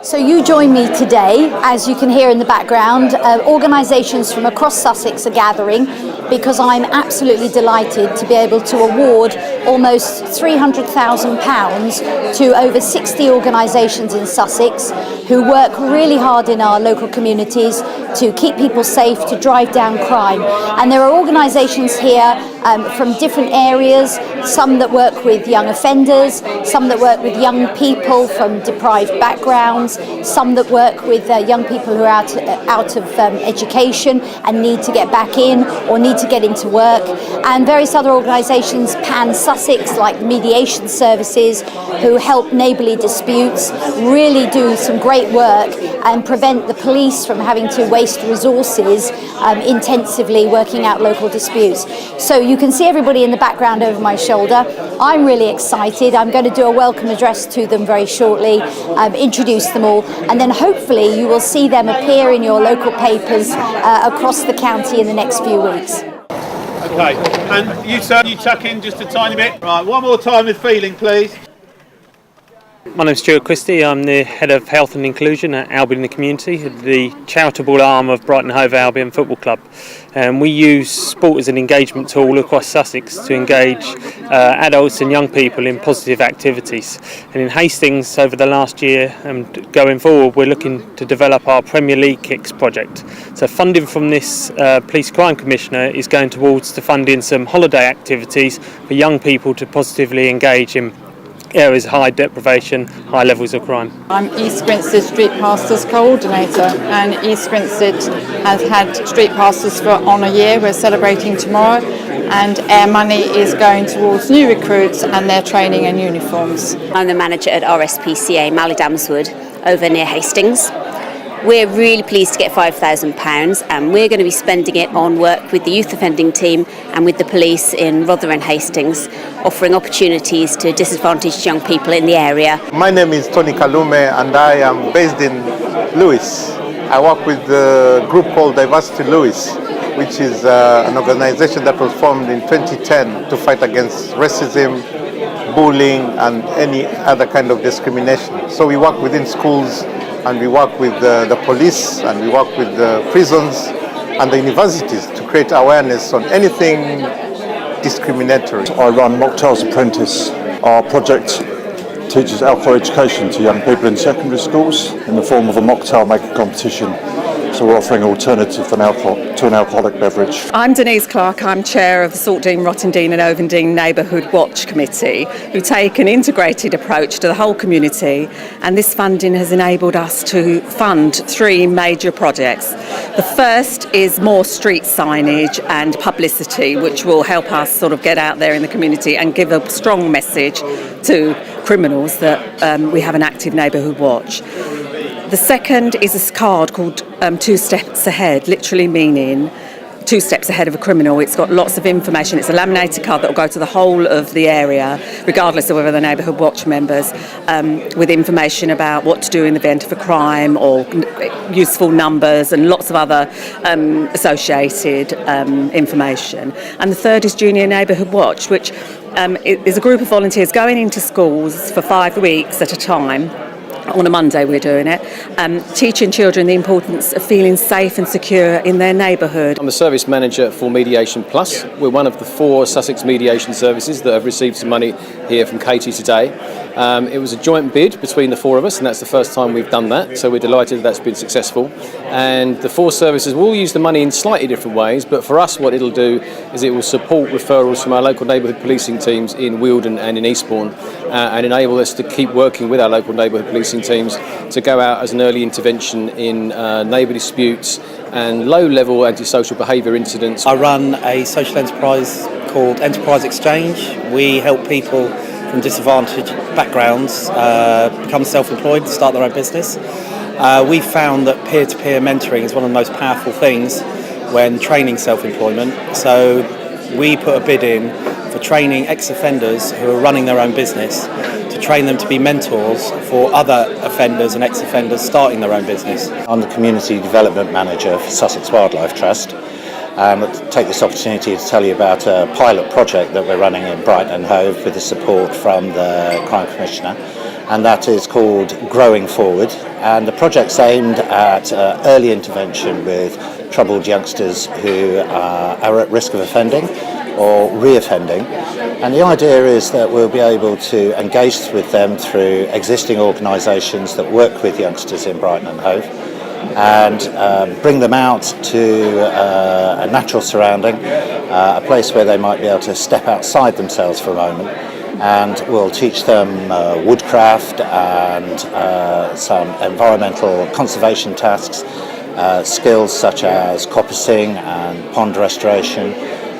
So you join me today, as you can hear in the background, organisations from across Sussex are gathering because I'm absolutely delighted to be able to award almost £300,000 to over 60 organisations in Sussex who work really hard in our local communities to keep people safe, to drive down crime. And there are organisations here from different areas, some that work with young offenders, some that work with young people from deprived backgrounds, some that work with young people who are out of education and need to get back in or need to get into work, and various other organisations, Pan Sussex, like mediation services, who help neighbourly disputes, really do some great work and prevent the police from having to waste resources intensively working out local disputes. So you can see everybody in the background over my shoulder. I'm really excited. I'm going to do a welcome address to them very shortly, introduce them all, and then hopefully you will see them appear in your local papers across the county in the next few weeks. Okay, and you sir, you tuck in just a tiny bit. Right, one more time with feeling, please. My name's Stuart Christie. I'm the Head of Health and Inclusion at Albion in the Community, the charitable arm of Brighton Hove Albion Football Club. We use sport as an engagement tool across Sussex to engage adults and young people in positive activities. And in Hastings over the last year and going forward, we're looking to develop our Premier League Kicks project. So funding from this Police Crime Commissioner is going towards to funding some holiday activities for young people to positively engage in areas of high deprivation, high levels of crime. I'm East Grinstead Street Pastors Coordinator, and East Grinstead has had Street Pastors for on a year. We're celebrating tomorrow, and our money is going towards new recruits and their training and uniforms. I'm the manager at RSPCA Mallydamswood over near Hastings. We're really pleased to get £5,000, and we're going to be spending it on work with the youth offending team and with the police in Rotherham and Hastings, offering opportunities to disadvantaged young people in the area. My name is Tony Kalume and I am based in Lewis. I work with a group called Diversity Lewis, which is an organisation that was formed in 2010 to fight against racism, bullying and any other kind of discrimination. So we work within schools, and we work with the police, and we work with the prisons and the universities to create awareness on anything discriminatory. I run Mocktails Apprentice. Our project teaches alcohol education to young people in secondary schools in the form of a mocktail making competition. So we're offering an alternative to an alcoholic beverage. I'm Denise Clark. I'm chair of the Saltdean, Rottingdean and Ovendene Neighbourhood Watch Committee, who take an integrated approach to the whole community, and this funding has enabled us to fund 3 major projects. The first is more street signage and publicity, which will help us sort of get out there in the community and give a strong message to criminals that we have an active neighbourhood watch. The second is a card called 2 Steps Ahead, literally meaning 2 steps ahead of a criminal. It's got lots of information. It's a laminated card that will go to the whole of the area, regardless of whether they're neighbourhood watch members, with information about what to do in the event of a crime or useful numbers and lots of other associated information. And the third is Junior Neighbourhood Watch, which is a group of volunteers going into schools for 5 weeks at a time. On a Monday we're doing it, teaching children the importance of feeling safe and secure in their neighbourhood. I'm the service manager for Mediation Plus. We're one of the 4 Sussex mediation services that have received some money here from Katie today. It was a joint bid between the 4 of us, and that's the first time we've done that, so we're delighted that's been successful. And the 4 services will use the money in slightly different ways, but for us what it'll do is it will support referrals from our local neighbourhood policing teams in Wealdon and in Eastbourne, and enable us to keep working with our local neighbourhood policing teams to go out as an early intervention in neighbour disputes and low-level antisocial behaviour incidents. I run a social enterprise called Enterprise Exchange. We help people from disadvantaged backgrounds become self-employed, start their own business. We found that peer-to-peer mentoring is one of the most powerful things when training self-employment. So we put a bid in for training ex-offenders who are running their own business to train them to be mentors for other offenders and ex-offenders starting their own business. I'm the Community Development Manager for Sussex Wildlife Trust. I'll take this opportunity to tell you about a pilot project that we're running in Brighton and Hove with the support from the Crime Commissioner. and that is called Growing Forward. And the project's aimed at early intervention with troubled youngsters who are at risk of offending or re-offending. And the idea is that we'll be able to engage with them through existing organisations that work with youngsters in Brighton and Hove, and bring them out to a natural surrounding, a place where they might be able to step outside themselves for a moment, and we'll teach them woodcraft and some environmental conservation tasks, skills such as coppicing and pond restoration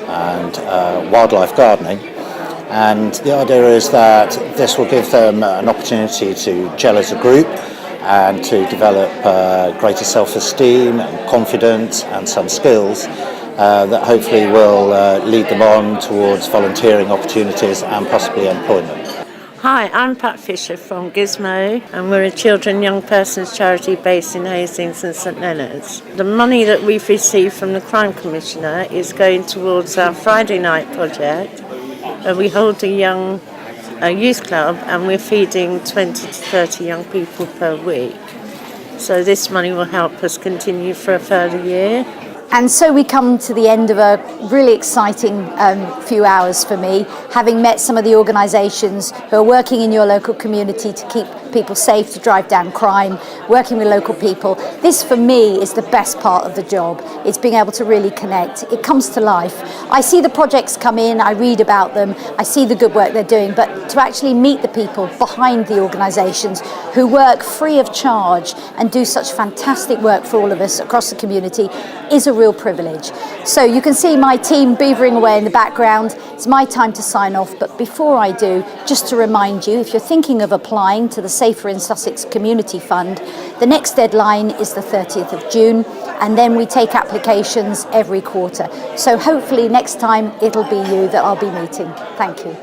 and wildlife gardening. And the idea is that this will give them an opportunity to gel as a group and to develop greater self-esteem and confidence and some skills that hopefully will lead them on towards volunteering opportunities and possibly employment. Hi, I'm Pat Fisher from Gizmo, and we're a children and young persons charity based in Hastings and St Leonard's. The money that we've received from the Crime Commissioner is going towards our Friday night project, where we hold a youth club, and we're feeding 20 to 30 young people per week. So this money will help us continue for a further year. And so we come to the end of a really exciting few hours for me, having met some of the organisations who are working in your local community to keep people safe, to drive down crime, working with local people. This for me is the best part of the job. It's being able to really connect. It comes to life. I see the projects come in, I read about them, I see the good work they're doing, but to actually meet the people behind the organisations who work free of charge and do such fantastic work for all of us across the community is a real privilege. So you can see my team beavering away in the background. It's my time to sign off, but before I do, just to remind you, if you're thinking of applying to the Safer in Sussex Community Fund, the next deadline is the 30th of June, and then we take applications every quarter. So hopefully next time it'll be you that I'll be meeting. Thank you.